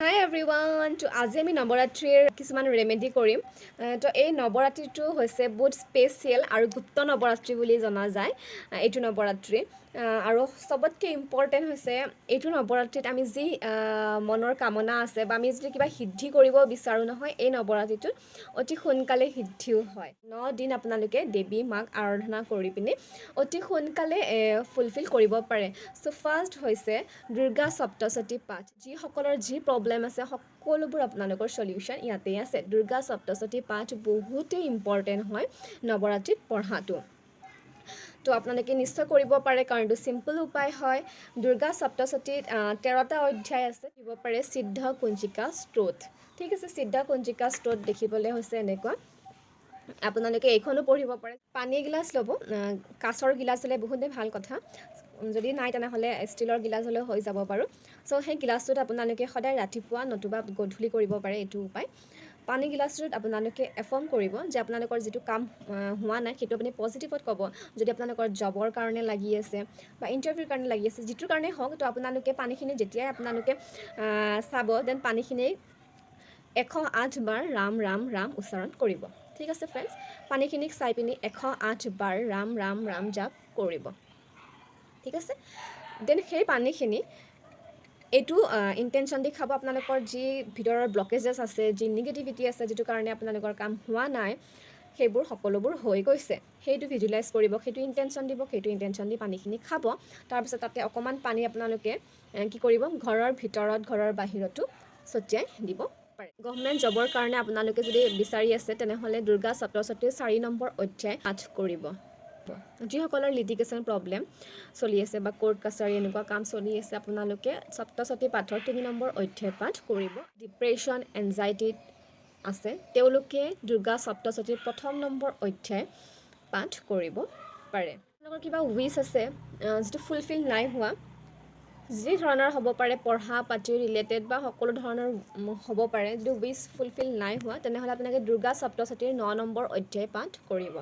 Hi everyone, to আজি আমি নৱৰাত্ৰিৰ কিছুমান ৰেমেডি কৰিম তো এই নৱৰাত্ৰিটো হৈছে বহুত স্পেচিয়েল আৰু গুপ্ত নৱৰাত্ৰি বুলি জনা যায় এইটো নৱৰাত্ৰি আৰু সবতকৈ ইম্পৰ্টেণ্ট হৈছে এইটো নৱৰাত্ৰিত আমি যি মনৰ কামনা আছে বা আমি যদি কিবা সিদ্ধি কৰিব বিচাৰোঁ নহয় এই নৱৰাত্ৰিটোত অতি সোনকালে সিদ্ধিও হয় 9 দিন আপোনালোকে দেৱী মাক আৰাধনা কৰি পিনে অতি সোনকালে ফুলফিল কৰিব পাৰে চ' ফাৰ্ষ্ট হৈছে দুৰ্গা সপ্তশতী পাঠ যিসকলৰ যি প্ৰব্লেম আছে সকলোবোৰ আপোনালোকৰ সলিউশ্যন ইয়াতেই আছে দুৰ্গা সপ্তশতী পাঠ বহুতেই ইম্পৰ্টেণ্ট হয় নৱৰাত্ৰিত পঢ়াটো তো আপোনালোকে নিশ্চয় কৰিব পাৰে কাৰণ এইটো চিম্পল উপায় হয় দুৰ্গা সপ্তশতীত 13টা অধ্যায় আছে দিব পাৰে সিদ্ধ কুঞ্জিকা স্তোত্ৰ ঠিক আছে সিদ্ধ কুঞ্জিকা স্তোত্ৰ দেখিবলৈ হৈছে এনেকুৱা আপোনালোকে এইখনো পঢ়িব পাৰে পানী গিলাচ ল'ব কাঁচৰ গিলাচ হ'লে বহুতেই ভাল কথা যদি নাই তেনেহ'লে ষ্টিলৰ গিলাচ হ'লেও হৈ যাব বাৰু চ' সেই গিলাচটোত আপোনালোকে সদায় ৰাতিপুৱা নতুবা গধূলি কৰিব পাৰে এইটো উপায় পানী গিলাচটোত আপোনালোকে এফৰ্ম কৰিব যে আপোনালোকৰ যিটো কাম হোৱা নাই সেইটো আপুনি পজিটিভত ক'ব যদি আপোনালোকৰ জবৰ কাৰণে লাগি আছে বা ইণ্টাৰভিউৰ কাৰণে লাগি আছে যিটোৰ কাৰণে হওক তো আপোনালোকে পানীখিনি যেতিয়াই আপোনালোকে চাব দেন পানীখিনি 108 বাৰ ৰাম ৰাম ৰাম উচ্চাৰণ কৰিব ঠিক আছে ফ্ৰেণ্ডছ পানীখিনিক চাই পিনি 108 বাৰ ৰাম ৰাম ৰাম জাপ কৰিব ঠিক আছে দেন সেই পানীখিনি এইটো ইণ্টেনশ্যন দি খাব আপোনালোকৰ যি ভিতৰৰ ব্লকেজেছ আছে যি নিগেটিভিটি আছে যিটো কাৰণে আপোনালোকৰ কাম হোৱা নাই সেইবোৰ সকলোবোৰ হৈ গৈছে সেইটো ভিজুৱেলাইজ কৰিব সেইটো ইণ্টেনশ্যন দিব সেইটো ইণ্টেনশ্যন দি পানীখিনি খাব তাৰপিছত তাতে অকণমান পানী আপোনালোকে কি কৰিব ঘৰৰ ভিতৰত ঘৰৰ বাহিৰতো ছটিয়াই দিব পাৰে গভৰ্ণমেণ্ট জবৰ কাৰণে আপোনালোকে যদি বিচাৰি আছে তেনেহ'লে দুৰ্গা সপ্তশতীৰ 4 নম্বৰ অধ্যায় পাঠ কৰিব যিসকলৰ লিটিগেশ্যন প্ৰব্লেম চলি আছে বা কোৰ্ট কাছাৰী এনেকুৱা কাম চলি আছে আপোনালোকে সপ্তশতী পাঠৰ 3 নম্বৰ অধ্যায় পাঠ কৰিব ডিপ্ৰেশ্যন এনজাইটিত আছে তেওঁলোকে দুৰ্গা সপ্তশতীৰ 1 নম্বৰ অধ্যায় পাঠ কৰিব পাৰে আপোনালোকৰ কিবা উইচ আছে যিটো ফুলফিল নাই হোৱা যি ধৰণৰ হ'ব পাৰে পঢ়া পাতি ৰিলেটেড বা সকলো ধৰণৰ হ'ব পাৰে যদি উইচ ফুলফিল নাই হোৱা তেনেহ'লে আপোনালোকে দুৰ্গা সপ্তশতীৰ 9 নম্বৰ অধ্যায় পাঠ কৰিব